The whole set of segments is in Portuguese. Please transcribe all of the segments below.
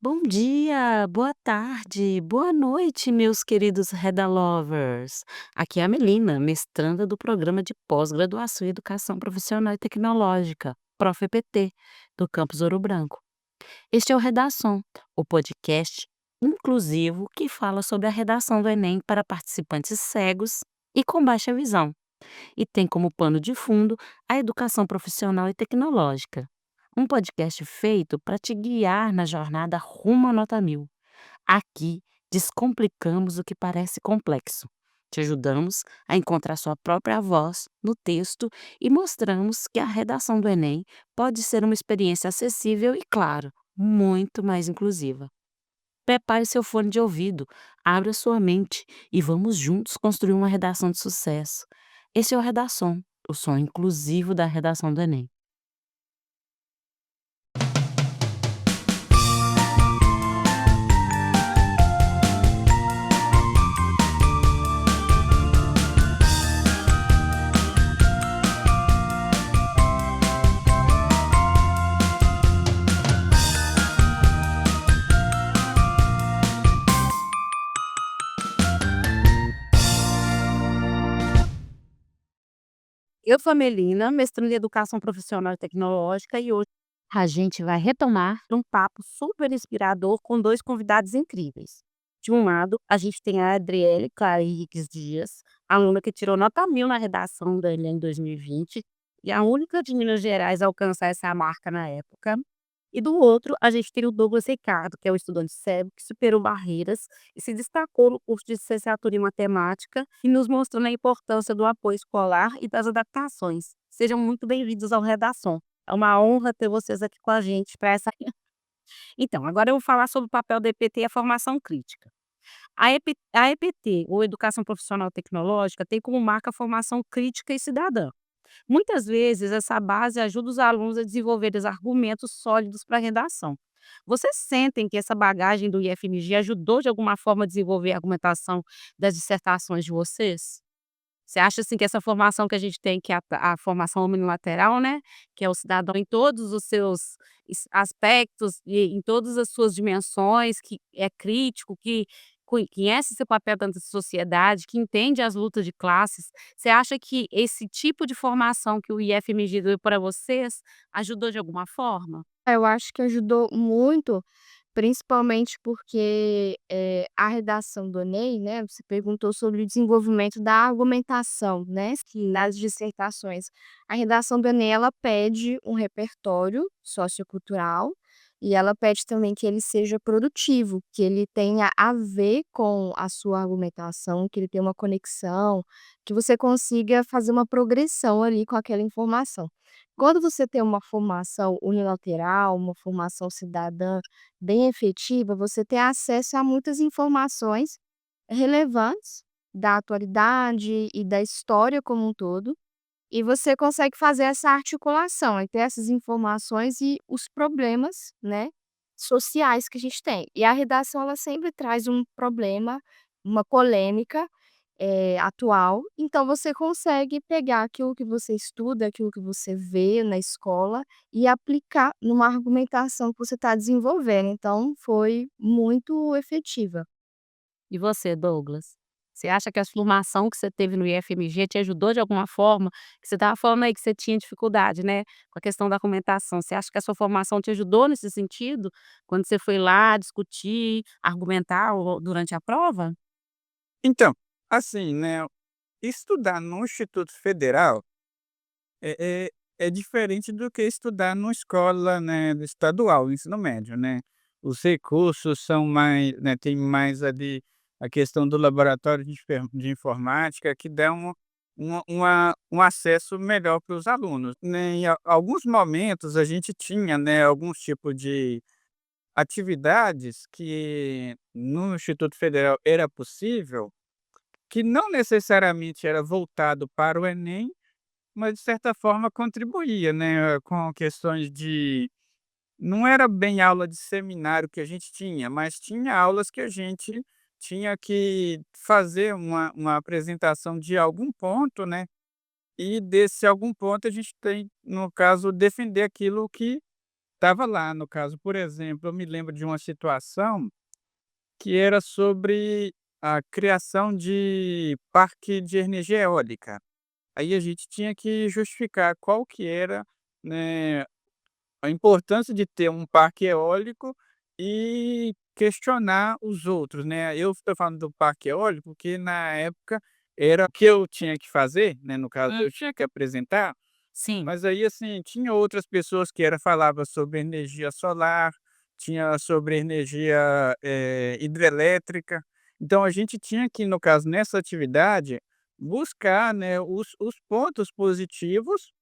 Bom dia, boa tarde, boa noite, meus queridos Reda Lovers. Aqui é a Melina, mestranda do programa de pós-graduação em Educação Profissional e Tecnológica, ProfEPT, do Campus Ouro Branco. Este é o Redação, o podcast inclusivo que fala sobre a redação do Enem para participantes cegos e com baixa visão, e tem como pano de fundo a educação profissional e tecnológica. Um podcast feito para te guiar na jornada rumo à nota 1000. Aqui descomplicamos o que parece complexo. Te ajudamos a encontrar sua própria voz no texto e mostramos que a redação do Enem pode ser uma experiência acessível e, claro, muito mais inclusiva. Prepare seu fone de ouvido, abra sua mente e vamos juntos construir uma redação de sucesso. Esse é o Redação, o som inclusivo da redação do Enem. Eu sou a Melina, mestranda em Educação Profissional e Tecnológica, e hoje a gente vai retomar um papo super inspirador com 2 convidados incríveis. De um lado, a gente tem a Adriele Clara Henriques Dias, aluna que tirou nota 1000 na redação da Enem 2020, e a única de Minas Gerais a alcançar essa marca na época. E do outro, a gente tem o Douglas Ricardo, que é um estudante cego que superou barreiras e se destacou no curso de licenciatura em matemática e nos mostrando a importância do apoio escolar e das adaptações. Sejam muito bem-vindos ao Redação. É uma honra ter vocês aqui com a gente para essa. Então, agora eu vou falar sobre o papel da EPT e a formação crítica. A EPT, ou Educação Profissional Tecnológica, tem como marca a formação crítica e cidadã. Muitas vezes, essa base ajuda os alunos a desenvolverem argumentos sólidos para a redação. Vocês sentem que essa bagagem do IFMG ajudou de alguma forma a desenvolver a argumentação das dissertações de vocês? Você acha assim que essa formação que a gente tem, que é a formação unilateral, né, que é o cidadão em todos os seus aspectos e em todas as suas dimensões, que é crítico, que conhece seu papel dentro da sociedade, que entende as lutas de classes, você acha que esse tipo de formação que o IFMG deu para vocês ajudou de alguma forma? Eu acho que ajudou muito, principalmente porque, a redação do Enem, né, você perguntou sobre o desenvolvimento da argumentação, né, que nas dissertações. A redação do Enem, ela pede um repertório sociocultural e ela pede também que ele seja produtivo, que ele tenha a ver com a sua argumentação, que ele tenha uma conexão, que você consiga fazer uma progressão ali com aquela informação. Quando você tem uma formação unilateral, uma formação cidadã bem efetiva, você tem acesso a muitas informações relevantes da atualidade e da história como um todo, e você consegue fazer essa articulação entre essas informações e os problemas, né, sociais que a gente tem. E a redação ela sempre traz um problema, uma polêmica atual, então você consegue pegar aquilo que você estuda, aquilo que você vê na escola e aplicar numa argumentação que você está desenvolvendo, então foi muito efetiva. E você, Douglas? Você acha que a formação que você teve no IFMG te ajudou de alguma forma? Que você estava falando aí que você tinha dificuldade, né, com a questão da argumentação. Você acha que a sua formação te ajudou nesse sentido? Quando você foi lá discutir, argumentar durante a prova? Então, assim, né, estudar no Instituto Federal é é diferente do que estudar numa escola, né, estadual, ensino médio, né. Os recursos são mais, né, tem mais ali a questão do laboratório de informática que dá um acesso melhor para os alunos, né. Em alguns momentos a gente tinha, né, alguns tipos de atividades que no Instituto Federal era possível, que não necessariamente era voltado para o Enem, mas de certa forma contribuía, né, com questões de não era bem aula de seminário que a gente tinha, mas tinha aulas que a gente tinha que fazer uma apresentação de algum ponto, né, e desse algum ponto a gente tem, no caso, defender aquilo que estava lá, no caso, por exemplo, eu me lembro de uma situação que era sobre a criação de parque de energia eólica. Aí a gente tinha que justificar qual que era, né, a importância de ter um parque eólico e questionar os outros, né. Eu estou falando do parque eólico, porque na época era o que eu tinha que fazer, né, no caso eu tinha que apresentar, Sim. mas aí, assim, tinha outras pessoas que falava sobre energia solar, tinha sobre energia, hidrelétrica. Então a gente tinha que, no caso, nessa atividade, buscar, né, os pontos positivos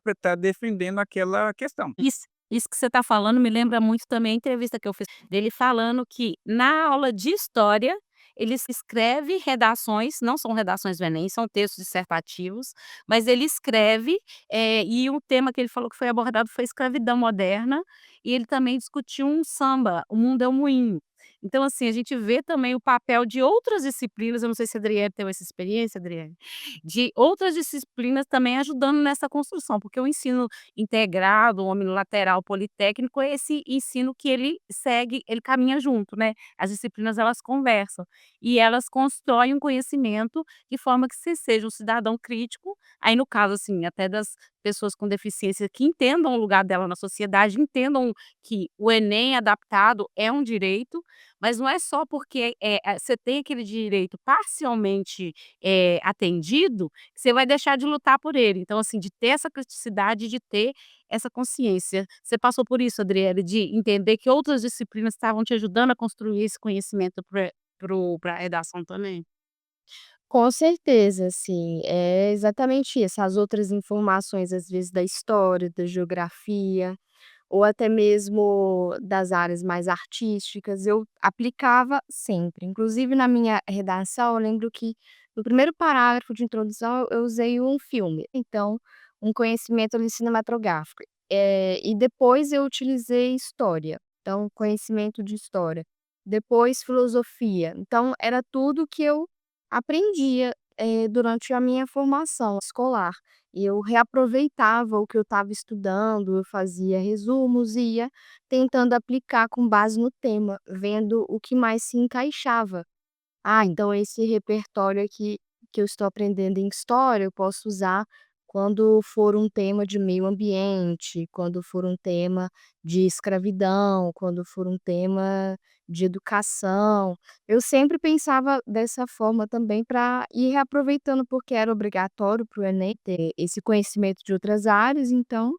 para estar defendendo aquela questão. Isso que você está falando me lembra muito também a entrevista que eu fiz dele falando que na aula de história, ele escreve redações, não são redações do Enem, são textos dissertativos, mas ele escreve, e um tema que ele falou que foi abordado foi escravidão moderna, e ele também discutiu um samba, "O Mundo é um Moinho". Então, assim, a gente vê também o papel de outras disciplinas, eu não sei se a Adriele teve essa experiência, Adriele, de outras disciplinas também ajudando nessa construção, porque o ensino integrado, o unilateral politécnico é esse ensino que ele segue, ele caminha junto, né, as disciplinas elas conversam, e elas constroem um conhecimento de forma que você seja um cidadão crítico, aí no caso, assim, até das pessoas com deficiência que entendam o lugar dela na sociedade, entendam que o Enem adaptado é um direito, mas não é só porque, você tem aquele direito parcialmente, atendido, que você vai deixar de lutar por ele. Então, assim, de ter essa criticidade, de ter essa consciência. Você passou por isso, Adriele, de entender que outras disciplinas estavam te ajudando a construir esse conhecimento para a redação também? Com certeza, assim, é exatamente isso, as outras informações, às vezes, da história, da geografia, ou até mesmo das áreas mais artísticas, eu aplicava sempre. Inclusive na minha redação, eu lembro que no primeiro parágrafo de introdução eu usei um filme, então, um conhecimento ali cinematográfico. E depois eu utilizei história, então conhecimento de história. Depois filosofia, então era tudo que eu aprendia, durante a minha formação escolar. E eu reaproveitava o que eu estava estudando, eu fazia resumos e ia tentando aplicar com base no tema, vendo o que mais se encaixava. Ah, então esse repertório aqui que eu estou aprendendo em história, eu posso usar quando for um tema de meio ambiente, quando for um tema de escravidão, quando for um tema de educação. Eu sempre pensava dessa forma também para ir reaproveitando, porque era obrigatório para o Enem ter esse conhecimento de outras áreas, então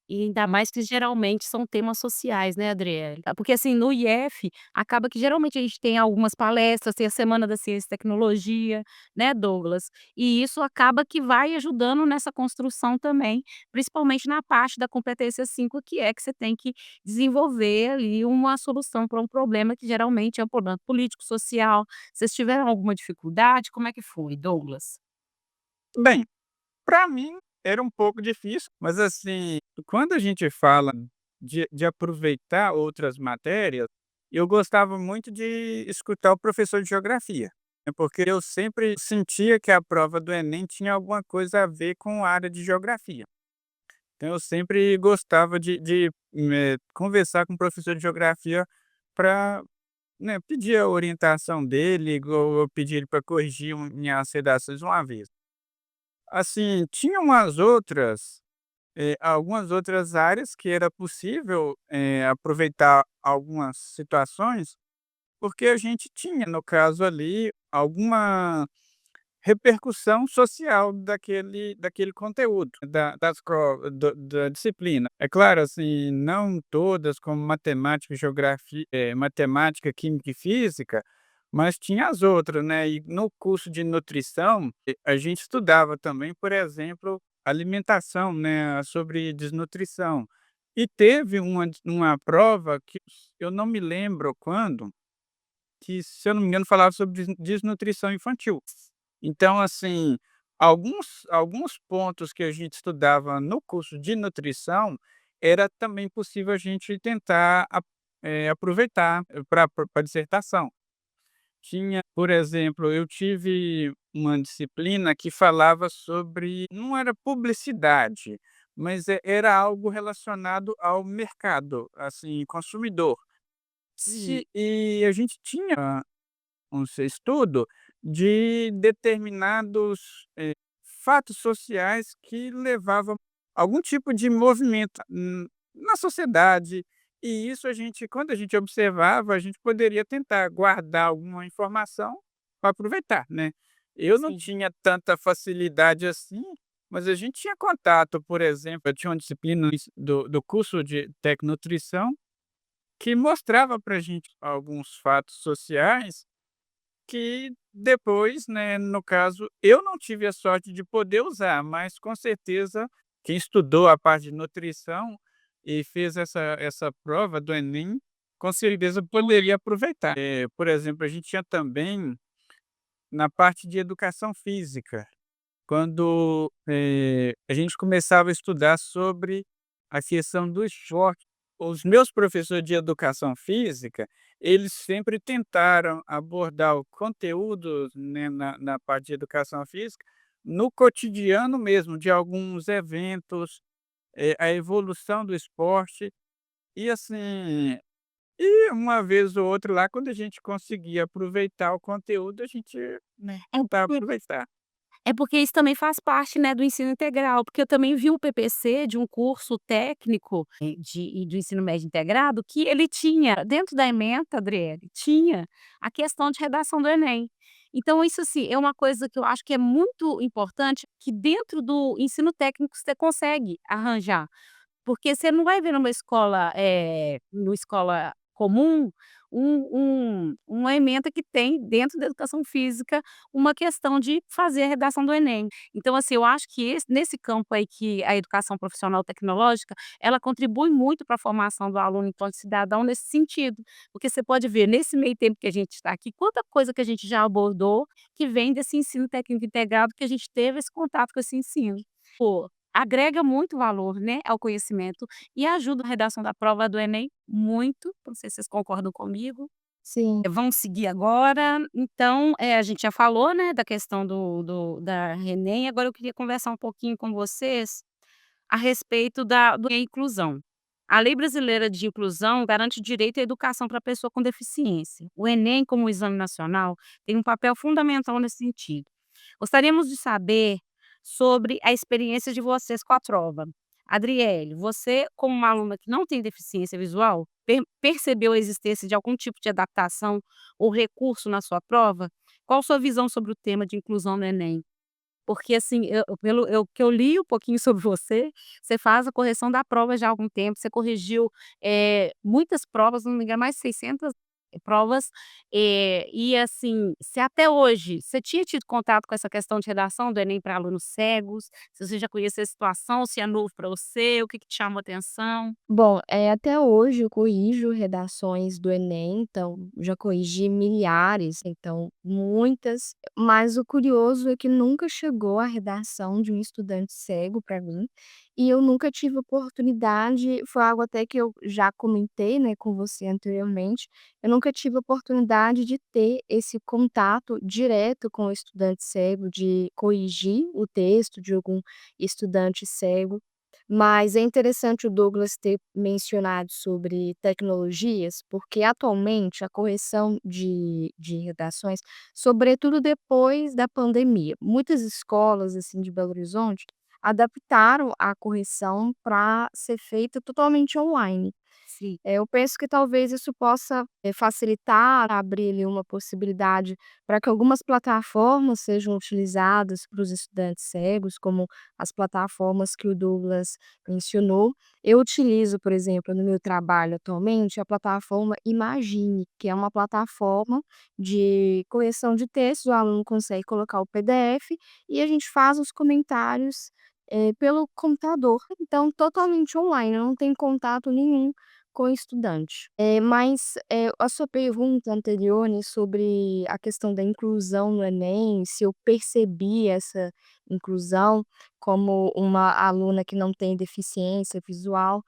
E ainda mais que geralmente são temas sociais, né, Adriele? Porque assim, no IF, acaba que geralmente a gente tem algumas palestras, tem a Semana da Ciência e Tecnologia, né, Douglas? E isso acaba que vai ajudando nessa construção também, principalmente na parte da competência 5, que é que você tem que desenvolver ali uma solução para um problema que geralmente é um problema político, social. Vocês tiveram alguma dificuldade? Como é que foi, Douglas? Bem, para mim era um pouco difícil, mas assim, quando a gente fala de aproveitar outras matérias, eu gostava muito de escutar o professor de geografia, né, porque eu sempre sentia que a prova do Enem tinha alguma coisa a ver com a área de geografia. Então eu sempre gostava de conversar com o professor de geografia para, né, pedir a orientação dele, igual eu pedi ele para corrigir minhas redações uma vez. Assim, tinha algumas outras áreas que era possível, aproveitar algumas situações, porque a gente tinha, no caso ali, alguma repercussão social daquele conteúdo, da disciplina. É claro, assim, não todas, como matemática, geografia, matemática, química e física, mas tinha as outras, né. E no curso de nutrição, a gente estudava também, por exemplo, alimentação, né, sobre desnutrição. E teve uma prova que eu não me lembro quando, que, se eu não me engano, falava sobre desnutrição infantil. Então, assim, alguns pontos que a gente estudava no curso de nutrição, era também possível a gente tentar aproveitar para a dissertação. Tinha, por exemplo, eu tive uma disciplina que falava sobre, não era publicidade, mas era algo relacionado ao mercado, assim, consumidor. Hum. E a gente tinha um estudo de determinados, fatos sociais que levavam algum tipo de movimento, na sociedade, e isso quando a gente observava, a gente poderia tentar guardar alguma informação para aproveitar, né. Eu não Sim. tinha tanta facilidade assim, mas a gente tinha contato, por exemplo, eu tinha uma disciplina do curso de Tecnutrição que mostrava para gente alguns fatos sociais que depois, né, no caso, eu não tive a sorte de poder usar, mas com certeza quem estudou a parte de nutrição e fez essa prova do Enem, com certeza poderia aproveitar. Por exemplo, a gente tinha também na parte de educação física, quando, a gente começava a estudar sobre a questão do esporte. Os meus professores de educação física, eles sempre tentaram abordar o conteúdo, né, na parte de educação física, no cotidiano mesmo, de alguns eventos, a evolução do esporte, e assim, e uma vez ou outra lá, quando a gente conseguia aproveitar o conteúdo, a gente, né, É tentava por aproveitar. é porque isso também faz parte, né, do ensino integral, porque eu também vi o PPC de um curso técnico, do ensino médio integrado, que ele tinha dentro da ementa, Adriele, tinha a questão de redação do Enem. Então isso, assim, é uma coisa que eu acho que é muito importante, que dentro do ensino técnico você consegue arranjar. Porque você não vai ver numa escola comum, uma ementa que tem dentro da educação física uma questão de fazer a redação do Enem. Então, assim, eu acho que nesse campo aí que a educação profissional tecnológica, ela contribui muito para a formação do aluno enquanto cidadão nesse sentido, porque você pode ver nesse meio tempo que a gente está aqui, quanta coisa que a gente já abordou, que vem desse ensino técnico integrado, que a gente teve esse contato com esse ensino. Pô, agrega muito valor, né, ao conhecimento e ajuda a redação da prova do Enem muito, não sei se vocês concordam comigo. Sim. Vamos seguir agora, então, a gente já falou, né, da questão da Enem, agora eu queria conversar um pouquinho com vocês a respeito da inclusão. A Lei Brasileira de Inclusão garante o direito à educação para a pessoa com deficiência. O Enem, como exame nacional, tem um papel fundamental nesse sentido. Gostaríamos de saber sobre a experiência de vocês com a prova. Adriele, você, como uma aluna que não tem deficiência visual, percebeu a existência de algum tipo de adaptação ou recurso na sua prova? Qual sua visão sobre o tema de inclusão no Enem? Porque assim, que eu li um pouquinho sobre você, você faz a correção da prova já há algum tempo, você corrigiu, muitas provas, não me engano mais de 600 provas, e assim, se até hoje você tinha tido contato com essa questão de redação do Enem para alunos cegos, se você já conhecia a situação, se é novo para você, o que que te chamou atenção? Bom, até hoje eu corrijo redações do Enem, então já corrigi milhares, então muitas, mas o curioso é que nunca chegou a redação de um estudante cego para mim, e eu nunca tive oportunidade, foi algo até que eu já comentei, né, com você anteriormente, eu nunca tive oportunidade de ter esse contato direto com o estudante cego, de corrigir o texto de algum estudante cego. Mas é interessante o Douglas ter mencionado sobre tecnologias, porque atualmente a correção de redações, sobretudo depois da pandemia, muitas escolas, assim, de Belo Horizonte, adaptaram a correção para ser feita totalmente online. Sim. Eu penso que talvez isso possa, facilitar, abrir ali uma possibilidade para que algumas plataformas sejam utilizadas para os estudantes cegos, como as plataformas que o Douglas mencionou. Eu utilizo, por exemplo, no meu trabalho atualmente, a plataforma Imagine, que é uma plataforma de correção de textos, o aluno consegue colocar o PDF e a gente faz os comentários, pelo computador, então totalmente online, não tem contato nenhum com o estudante. Mas, a sua pergunta anterior, né, sobre a questão da inclusão no Enem, se eu percebi essa inclusão como uma aluna que não tem deficiência visual.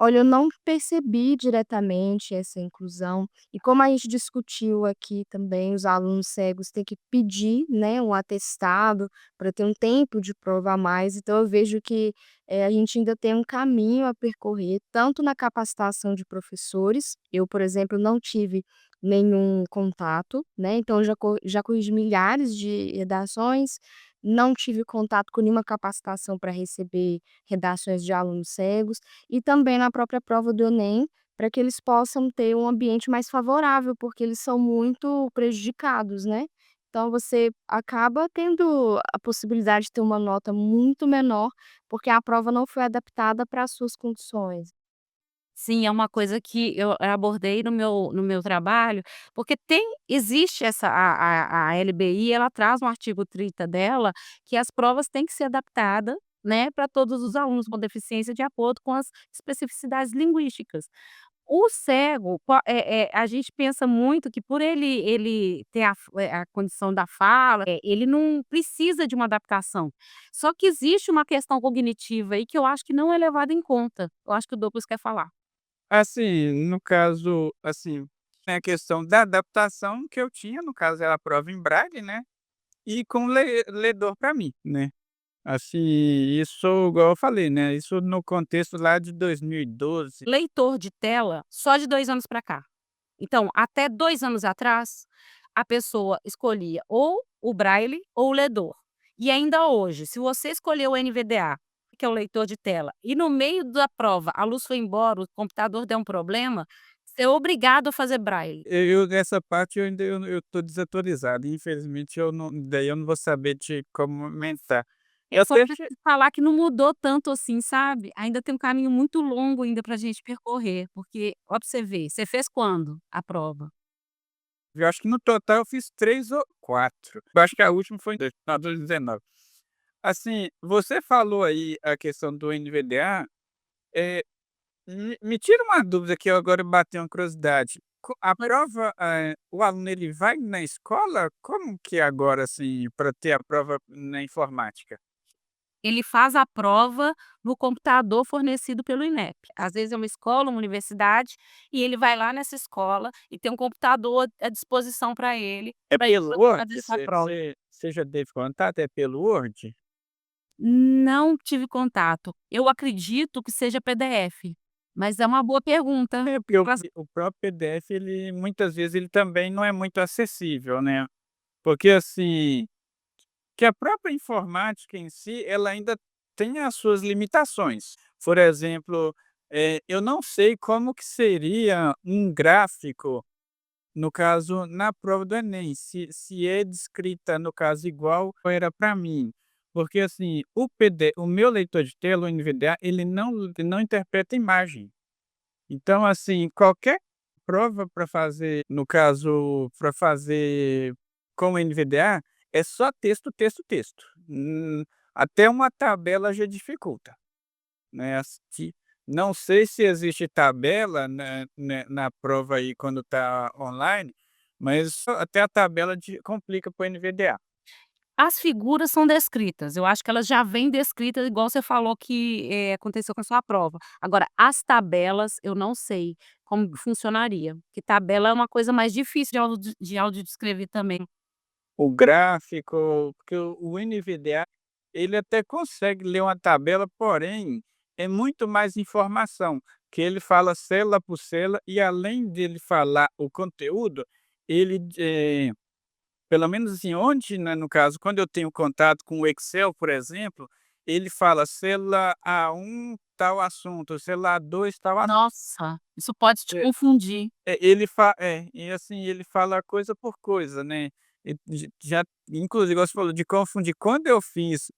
Olha, eu não percebi diretamente essa inclusão, e como a gente discutiu aqui também, os alunos cegos têm que pedir, né, um atestado para ter um tempo de prova a mais, então eu vejo que, a gente ainda tem um caminho a percorrer, tanto na capacitação de professores, eu, por exemplo, não tive nenhum contato, né, então eu já corrigi milhares de redações, não tive contato com nenhuma capacitação para receber redações de alunos cegos, e também na própria prova do Enem, para que eles possam ter um ambiente mais favorável, porque eles são muito prejudicados, né. Então você acaba tendo a possibilidade de ter uma nota muito menor, porque a prova não foi adaptada para as suas condições. Sim, é uma coisa que eu abordei no meu trabalho, porque existe essa a LBI, ela traz no artigo 30 dela, que as provas têm que ser adaptada, né, para todos os alunos com deficiência de acordo com as especificidades linguísticas. O cego, a gente pensa muito que por ele ter a condição da fala, ele não precisa de uma adaptação. Só que existe uma questão cognitiva aí que eu acho que não é levada em conta. Eu acho que o Douglas quer falar. Assim, no caso, assim, tem a questão da adaptação que eu tinha, no caso era a prova em braille, né, e com ledor para mim, né. Assim, isso igual eu falei, né, isso no contexto lá de 2012. Leitor de tela só de 2 anos para cá. Então, até 2 anos atrás, a pessoa escolhia ou o braille ou o ledor. E ainda hoje, se você escolher o NVDA, que é o leitor de tela, e no meio da prova a luz foi embora, o computador deu um problema, você é obrigado a fazer braille. Eu nessa parte eu tô desatualizado, infelizmente eu não vou saber te comentar. É Eu só até pra te falar que não mudou tanto assim, sabe. Ainda tem um caminho muito longo ainda pra gente percorrer, porque ó pra você ver, você fez quando a prova? eu acho que no total eu fiz 3 ou 4. Eu acho que a última foi em 2019. Assim, você falou aí a questão do NVDA, me tira uma dúvida que eu agora bateu uma curiosidade. A prova, o aluno ele vai na escola? Como que é agora, assim, para ter a prova na informática? Ele faz a prova no computador fornecido pelo INEP. Às vezes é uma escola, uma universidade, e ele vai lá nessa escola e tem um computador à disposição para ele, É para ele pelo poder Word? fazer essa prova. Você já teve contato, é pelo Word? Não tive contato. Eu acredito que seja PDF, mas é uma boa pergunta. É, porque Pras o próprio PDF ele muitas vezes ele também não é muito acessível, né. Porque assim, que a própria informática em si, ela ainda tem as suas limitações. Por exemplo, eu não sei como que seria um gráfico, no caso, na prova do Enem, se é descrita, no caso, igual era para mim. Porque assim, o meu leitor de tela, o NVDA, ele não interpreta imagem. Então, assim, qualquer prova para fazer, no caso, para fazer com o NVDA, é só texto, texto, texto. Até uma tabela já dificulta, né, não sei se existe tabela na prova aí quando está online, mas até a tabela complica para o NVDA. As figuras são descritas, eu acho que elas já vêm descritas igual você falou que, aconteceu com a sua prova. Agora, as tabelas eu não sei como que funcionaria, que tabela é uma coisa mais difícil de audiodescrever também. O gráfico, porque o NVDA, ele até consegue ler uma tabela, porém, é muito mais informação, que ele fala célula por célula e além dele falar o conteúdo, ele, pelo menos assim, onde, né, no caso, quando eu tenho contato com o Excel, por exemplo, ele fala célula A1 tal assunto, célula A2 tal assunto. Nossa, isso pode te confundir. E assim, ele fala coisa por coisa, né. E já inclusive, igual você falou de confundir, quando eu fiz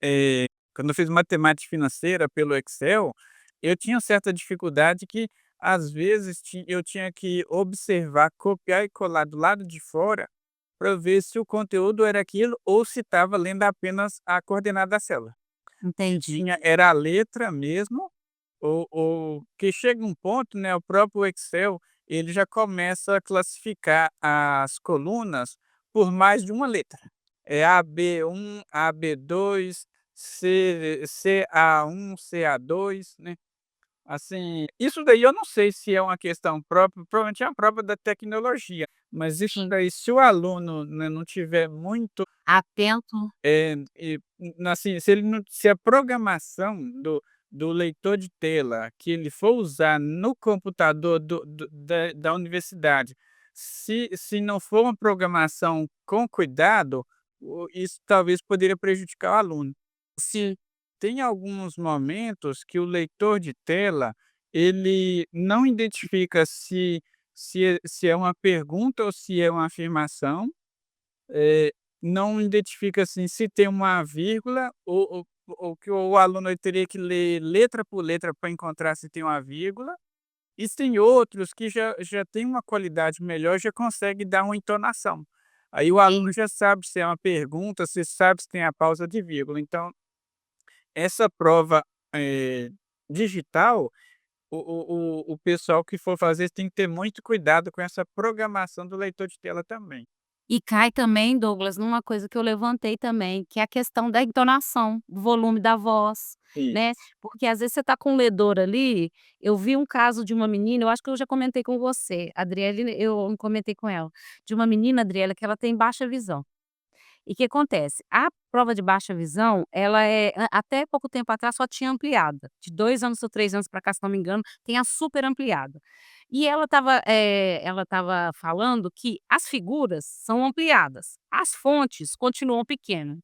matemática financeira pelo Excel, eu tinha certa dificuldade que, às vezes, eu tinha que observar, copiar e colar do lado de fora, para ver se o conteúdo era aquilo ou se estava lendo apenas a coordenada da célula. Se Entendi. tinha era a letra mesmo ou que chega um ponto, né, o próprio Excel, ele já começa a classificar as colunas por mais de uma letra. É AB1, AB2, CA1, CA2, né. Assim, isso daí eu não sei se é uma questão própria, provavelmente é uma própria da tecnologia, mas isso Sim. daí se o aluno, né, não tiver muito, Atento. assim, se ele não se a programação do leitor de tela que ele for usar no computador da universidade, se não for uma programação com cuidado, isso talvez poderia prejudicar o aluno. Sim. Tem alguns momentos que o leitor de tela, ele não identifica se é uma pergunta ou se é uma afirmação, não identifica, assim, se tem uma vírgula ou que o aluno ele teria que ler letra por letra para encontrar se tem uma vírgula, e tem outros que já tem uma qualidade melhor, já consegue dar uma entonação. Aí o aluno já sabe se é uma pergunta, se sabe se tem a pausa de vírgula. Então essa prova, digital, o pessoal que for fazer tem que ter muito cuidado com essa programação do leitor de tela também. E cai também, Douglas, numa coisa que eu levantei também, que é a questão da entonação, do volume da voz, né, Isso. porque às vezes você tá com um ledor ali, eu vi um caso de uma menina, eu acho que eu já comentei com você, a Adriele, eu comentei com ela, de uma menina, Adriela, que ela tem baixa visão. E o que acontece, a prova de baixa visão, ela até pouco tempo atrás só tinha ampliada, de 2 anos ou 3 anos para cá, se não me engano, tem a super ampliada. E ela estava falando que as figuras são ampliadas, as fontes continuam pequenas.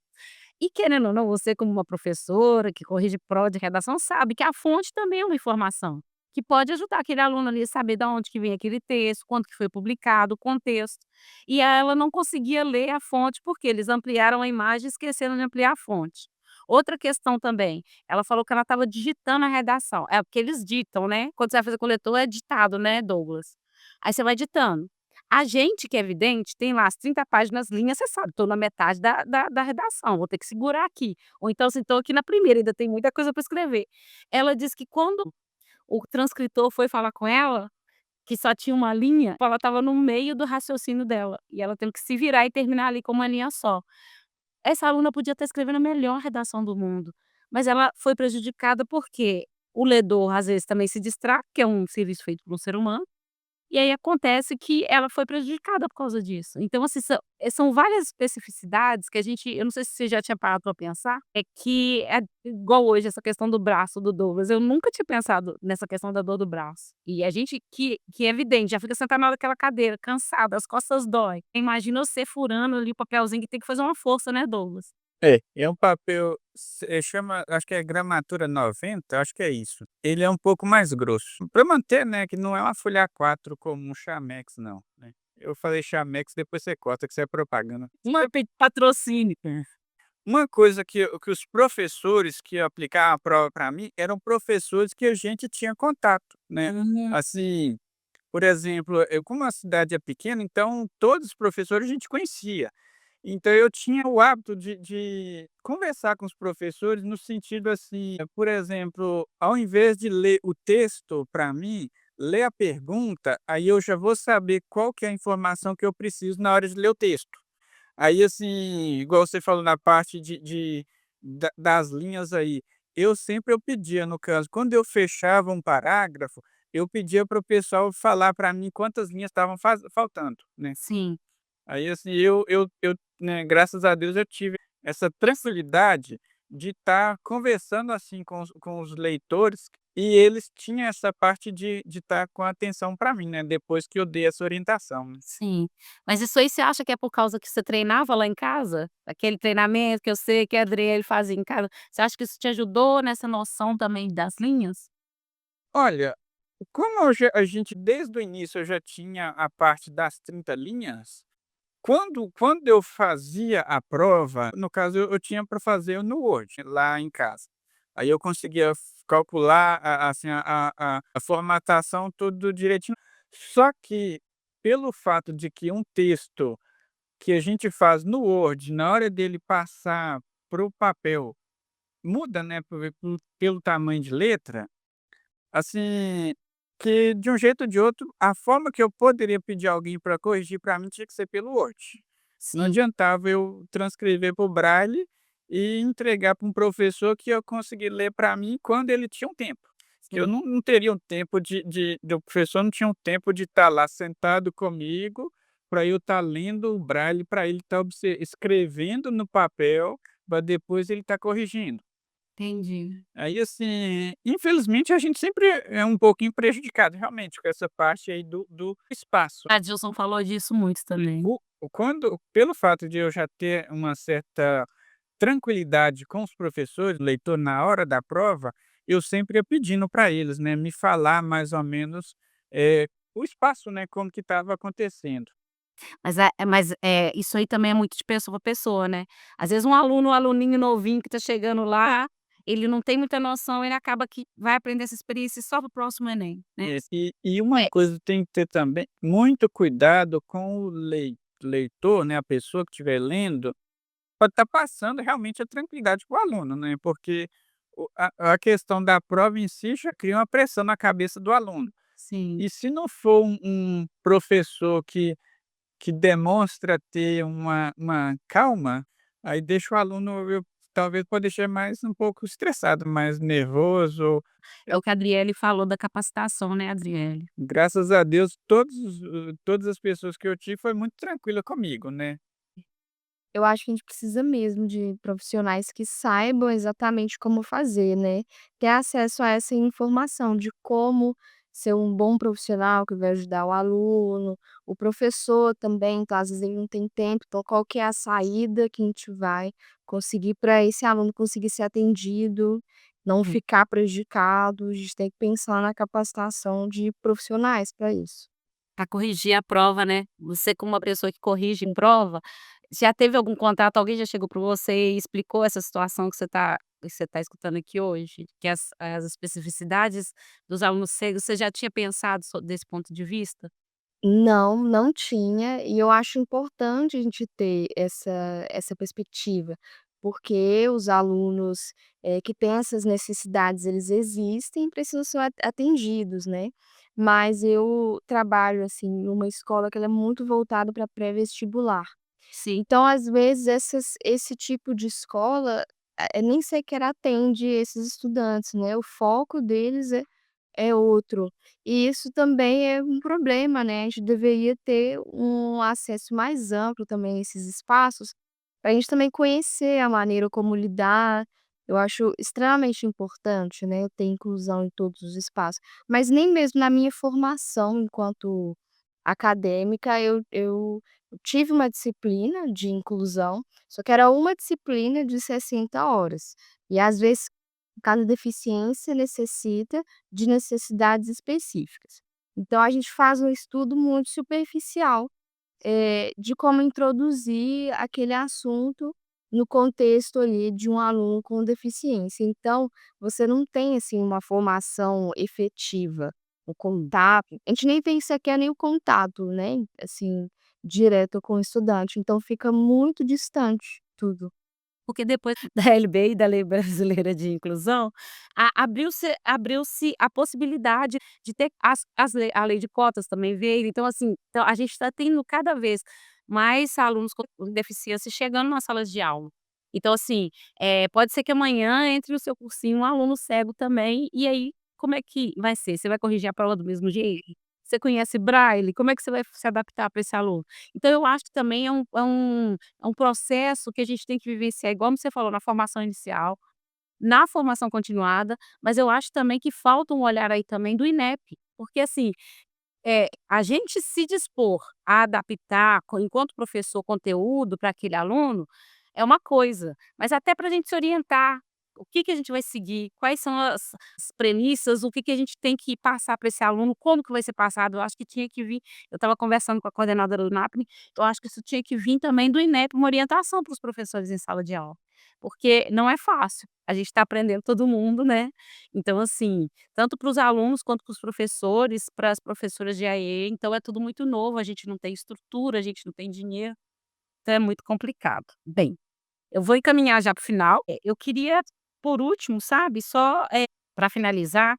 E querendo ou não, você como uma professora que corrige prova de redação sabe que a fonte também é uma informação, que pode ajudar aquele aluno ali a saber da onde que vem aquele texto, quando que foi publicado, o contexto. E ela não conseguia ler a fonte, porque eles ampliaram a imagem e esqueceram de ampliar a fonte. Outra questão também, ela falou que ela estava digitando a redação, é porque eles ditam, né, quando você vai fazer com o leitor é ditado, né, Douglas. Aí você vai ditando. A gente que é vidente tem lá as 30 páginas linhas, você sabe, estou na metade da redação, vou ter que segurar aqui. Ou então, se estou aqui na primeira, ainda tem muita coisa para escrever. Ela disse que quando o transcritor foi falar com ela, que só tinha uma linha, ela estava no meio do raciocínio dela, e ela teve que se virar e terminar ali com uma linha só. Essa aluna podia estar escrevendo a melhor redação do mundo, mas ela foi prejudicada porque o ledor, às vezes, também se distrai, que é um serviço feito por um ser humano, e aí acontece que ela foi prejudicada por causa disso. Então, assim, são várias especificidades que a gente eu não sei se você já tinha parado para pensar, é que é igual hoje essa questão do braço do Douglas, eu nunca tinha pensado nessa questão da dor do braço. E a gente que é evidente, já fica sentado naquela cadeira, cansada, as costas dói. Imagina você furando ali o papelzinho que tem que fazer uma força, né, Douglas? É um papel, chama, acho que é gramatura 90, acho que é isso. Ele é um pouco mais grosso, para manter, né, que não é uma folha A4 como um Chamex não, né. Eu falei Chamex, depois você corta que isso é propaganda. Uma patrocínio. Uma coisa que os professores que aplicavam a prova para mim, eram professores que a gente tinha contato, né. Uhum. Assim, por exemplo, eu como a cidade é pequena, então todos os professores a gente conhecia. Então eu tinha o hábito de conversar com os professores no sentido assim, por exemplo, ao invés de ler o texto para mim, ler a pergunta, aí eu já vou saber qual que é a informação que eu preciso na hora de ler o texto. Aí, assim, igual você falou na parte das linhas aí, eu pedia, no caso, quando eu fechava um parágrafo, eu pedia para o pessoal falar para mim quantas linhas estavam faltando, né. Sim. Aí, assim, né, graças a Deus eu tive essa tranquilidade de estar conversando, assim, com os leitores, e eles tinham essa parte de estar com atenção para mim, né, depois que eu dei essa orientação, né. Sim. Mas isso aí você acha que é por causa que você treinava lá em casa? Aquele treinamento que eu sei que a Adriele fazia em casa, você acha que isso te ajudou nessa noção também das linhas? Olha, como a gente desde o início eu já tinha a parte das 30 linhas, quando eu fazia a prova, no caso eu tinha para fazer no Word, lá em casa. Aí eu conseguia calcular assim, a formatação tudo direitinho. Só que, pelo fato de que um texto que a gente faz no Word, na hora dele passar para o papel, muda, né, pelo tamanho de letra, assim, que de um jeito ou de outro, a forma que eu poderia pedir alguém para corrigir para mim tinha que ser pelo Word. Não Sim. adiantava eu transcrever para o Braille e entregar para um professor que eu conseguir ler para mim quando ele tinha um tempo. Eu Sim. não teria um tempo o professor não tinha um tempo de estar lá sentado comigo, para eu estar lendo o braille, para ele estar escrevendo no papel, para depois ele estar corrigindo. Entendi. Aí, assim, infelizmente a gente sempre é um pouquinho prejudicado realmente com essa parte aí do espaço. A Dilson falou disso muito também. Pelo fato de eu já ter uma certa tranquilidade com os professores, o leitor na hora da prova, eu sempre ia pedindo para eles, né, me falar mais ou menos, o espaço, né, como que estava acontecendo. Mas isso aí também é muito de pessoa para pessoa, né. Às vezes um aluninho novinho que está chegando lá, ele não tem muita noção, ele acaba que vai aprender essa experiência só para o próximo Enem, né. E uma É. coisa tem que ter também muito cuidado com o leitor, né, a pessoa que estiver lendo, pode estar passando realmente a tranquilidade para o aluno, né, porque a questão da prova em si já cria uma pressão na cabeça do aluno. Sim. E se não for um professor que demonstra ter uma calma, aí deixa o aluno, talvez pode deixar mais um pouco estressado, mais nervoso. É o que a Adriele falou da capacitação, né, Adriele. Graças a Deus, todas as pessoas que eu tive foi muito tranquila comigo, né. Eu acho que a gente precisa mesmo de profissionais que saibam exatamente como fazer, né, ter acesso a essa informação de como ser um bom profissional que vai ajudar o aluno, o professor também, então às vezes ele não tem tempo, então qual que é a saída que a gente vai conseguir para esse aluno conseguir ser atendido, não ficar prejudicado, a gente tem que pensar na capacitação de profissionais para isso. Pra corrigir a prova, né. Você como uma pessoa que corrige em prova, já teve algum contato, alguém já chegou para você e explicou essa situação que você tá escutando aqui hoje? Que as especificidades dos alunos cegos, você já tinha pensado desse ponto de vista? Não, não tinha, e eu acho importante a gente ter essa perspectiva, porque os alunos, que têm essas necessidades, eles existem e precisam ser atendidos, né. Mas eu trabalho, assim, numa escola que ela é muito voltada para pré-vestibular. Sim. Então, às vezes, esse tipo de escola, nem sequer atende esses estudantes, né, o foco deles é outro. E isso também é um problema, né, a gente deveria ter um acesso mais amplo também a esses espaços, para a gente também conhecer a maneira como lidar. Eu acho extremamente importante, né, ter inclusão em todos os espaços, mas nem mesmo na minha formação enquanto acadêmica eu tive uma disciplina de inclusão, só que era uma disciplina de 60 horas, e às vezes cada deficiência necessita de necessidades específicas. Então a gente faz um estudo muito superficial, de como introduzir aquele assunto no contexto ali de um aluno com deficiência. Então, você não tem, assim, uma formação efetiva, o contato a gente nem tem sequer nem o contato, né, assim, direto com o estudante, então fica muito distante tudo. Porque depois da LB e da Lei Brasileira de Inclusão, abriu-se a possibilidade de ter a lei de cotas também veio, então assim, então a gente está tendo cada vez mais alunos com deficiência chegando nas salas de aula. Então assim, pode ser que amanhã entre no seu cursinho um aluno cego também, e aí como é que vai ser? Você vai corrigir a prova do mesmo jeito? Você conhece Braille? Como é que você vai se adaptar para esse aluno? Então eu acho que também é um processo que a gente tem que vivenciar, igual você falou, na formação inicial, na formação continuada, mas eu acho também que falta um olhar aí também do INEP, porque assim, a gente se dispor a adaptar enquanto professor conteúdo para aquele aluno, é uma coisa, mas até para a gente se orientar, o que que a gente vai seguir, quais são as premissas, o que que a gente tem que passar para esse aluno, como que vai ser passado, eu acho que tinha que vir, eu estava conversando com a coordenadora do NAPNE, eu acho que isso tinha que vir também do INEP, uma orientação para os professores em sala de aula, porque não é fácil, a gente está aprendendo todo mundo, né, então assim, tanto para os alunos quanto para os professores, para as professoras de AE, então é tudo muito novo, a gente não tem estrutura, a gente não tem dinheiro, então é muito complicado. Bem, eu vou encaminhar já para o final, eu queria, por último, sabe, só, para finalizar,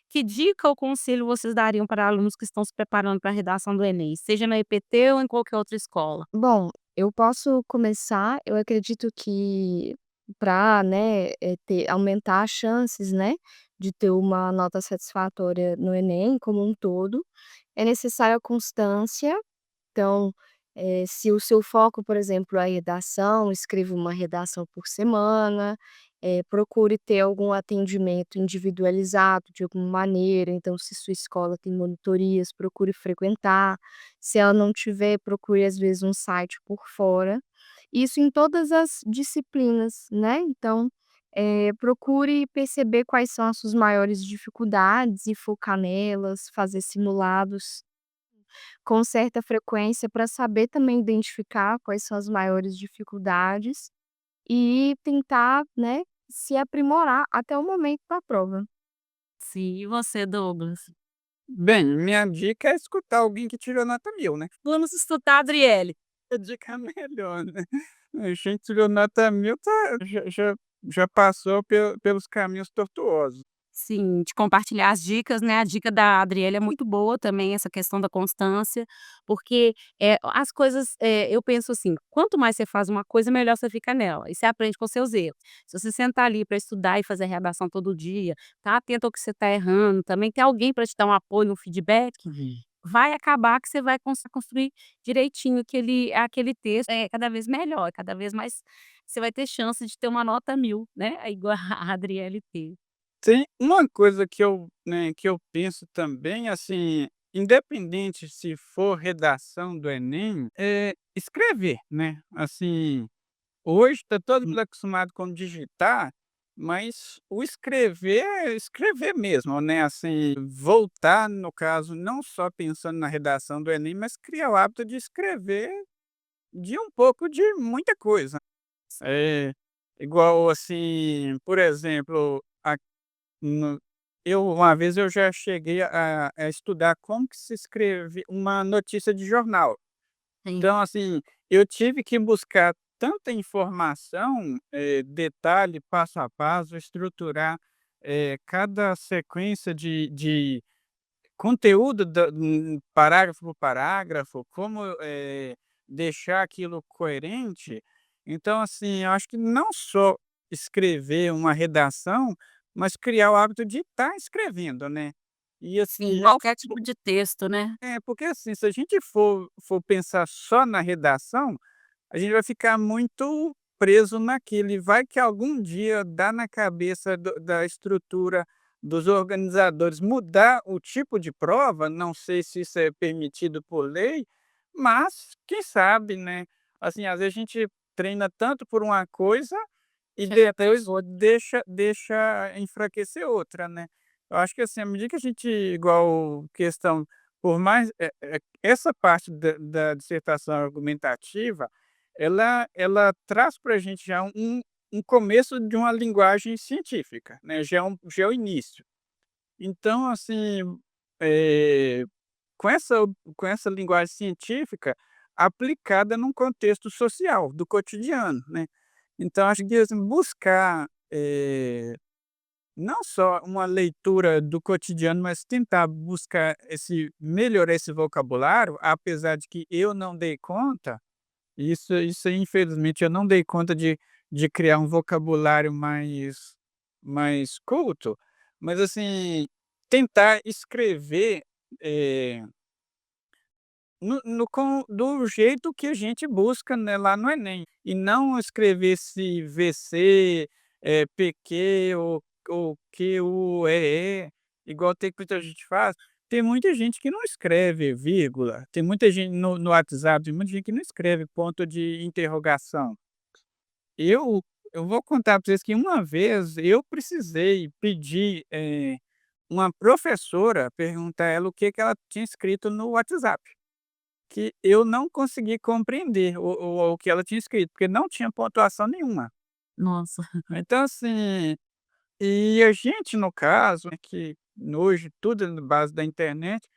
que dica ou conselho vocês dariam para alunos que estão se preparando para a redação do Enem, seja na EPT ou em qualquer outra escola? Bom, eu posso começar, eu acredito que para, né, ter aumentar as chances, né, de ter uma nota satisfatória no Enem como um todo, é necessária a constância. Então, se o seu foco, por exemplo, é a redação, escreva uma redação por semana, procure ter algum atendimento individualizado de alguma maneira, então se sua escola tem monitorias, procure frequentar, se ela não tiver, procure às vezes um site por fora. Isso em todas as disciplinas, né, então, procure perceber quais são as suas maiores dificuldades e focar nelas, fazer simulados com certa frequência para saber também identificar quais são as maiores dificuldades e tentar, né, se aprimorar até o momento da prova. Sim, e você, Douglas? Bem, minha dica é escutar alguém que tirou nota 1000, né. Vamos escutar a Adriele. A dica melhor, né. A gente tirou nota 1000 tá já passou pelos caminhos tortuosos. Sim, de compartilhar as dicas, né, a dica da Adriele é muito boa também, essa questão da constância, porque, as coisas, eu penso assim, quanto mais você faz uma coisa, melhor você fica nela, e você aprende com seus erros. Se você sentar ali para estudar e fazer redação todo dia, tá atento ao que você está errando, também ter alguém para te dar um apoio, um feedback, vai acabar que você vai construir direitinho aquele texto, é cada vez melhor, cada vez mais você vai ter chance de ter uma nota 1000, né, igual a Adriele teve. Tem uma coisa que eu penso também, assim, independente se for redação do Enem, é escrever, né. Assim, hoje está todo mundo acostumado com digitar, mas o escrever é escrever mesmo, né, assim, voltar, no caso, não só pensando na redação do Enem, mas criar o hábito de escrever de um pouco de muita coisa. É, igual, assim, por exemplo, no uma vez eu já cheguei a estudar como que se escreve uma notícia de jornal. Sim. Então, assim, eu tive que buscar tanta informação, detalhe, passo a passo, estruturar, cada sequência de conteúdo parágrafo por parágrafo, como, deixar aquilo coerente. Então, assim, eu acho que não só escrever uma redação, mas criar o hábito de estar escrevendo, né. E Sim, assim qualquer tipo de texto, né. porque assim, se a gente for pensar só na redação, a gente vai ficar muito preso naquilo e vai que algum dia dá na cabeça da estrutura dos organizadores mudar o tipo de prova, não sei se isso é permitido por lei, mas quem sabe, né. Assim, às vezes a gente treina tanto por uma coisa e depois deixa enfraquecer outra, né. Eu acho que assim, à medida que a gente igual questão, por mais essa parte da dissertação argumentativa, ela traz para a gente já um começo de uma linguagem científica, né, já é o início. Então, assim, eh, com essa linguagem científica aplicada num contexto social, do cotidiano, né. Então acho que, assim, buscar, não só uma leitura do cotidiano, mas tentar buscar melhorar esse vocabulário, apesar de que eu não dei conta, isso infelizmente eu não dei conta de criar um vocabulário mais culto, mas assim, tentar escrever, eh do jeito que a gente busca, né, lá no Enem, e não escrever esse VC, PQ ou QUEE, igual tem que muita gente faz. Tem muita gente que não escreve vírgula, tem muita gente no WhatsApp, tem muita gente que não escreve ponto de interrogação. Eu eu vou contar para vocês que uma vez eu precisei pedir, uma professora, perguntar a ela o que que ela tinha escrito no WhatsApp. Que eu não consegui compreender o que ela tinha escrito, porque não tinha pontuação nenhuma. Nossa. Então, assim, e a gente no caso, né, que hoje tudo é na base da internet,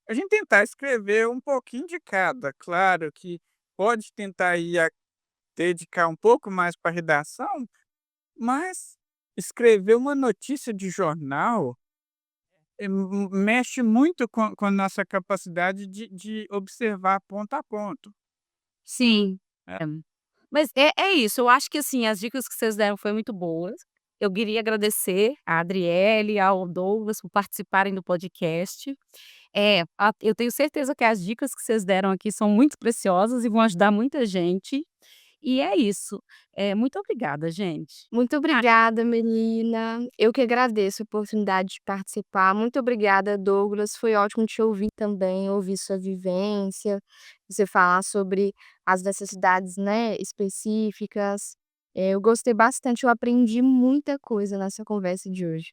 a gente tentar escrever um pouquinho de cada. Claro que pode tentar aí dedicar um pouco mais para redação, mas escrever uma notícia de jornal, mexe muito com a nossa capacidade de observar ponto a ponto. Sim. É. É. Mas é isso, eu acho que, assim, as dicas que vocês deram foi muito boas. Eu queria agradecer a Adriele, ao Douglas por participarem do podcast. Eu tenho certeza que as dicas que vocês deram aqui são muito preciosas e vão ajudar muita gente. E é isso. Muito obrigada, gente. Muito obrigada, menina. Eu que agradeço a oportunidade de participar. Muito obrigada, Douglas. Foi ótimo te ouvir também, ouvir sua vivência, você falar sobre as necessidades, né, específicas. Eu gostei bastante, eu aprendi muita coisa nessa conversa de hoje.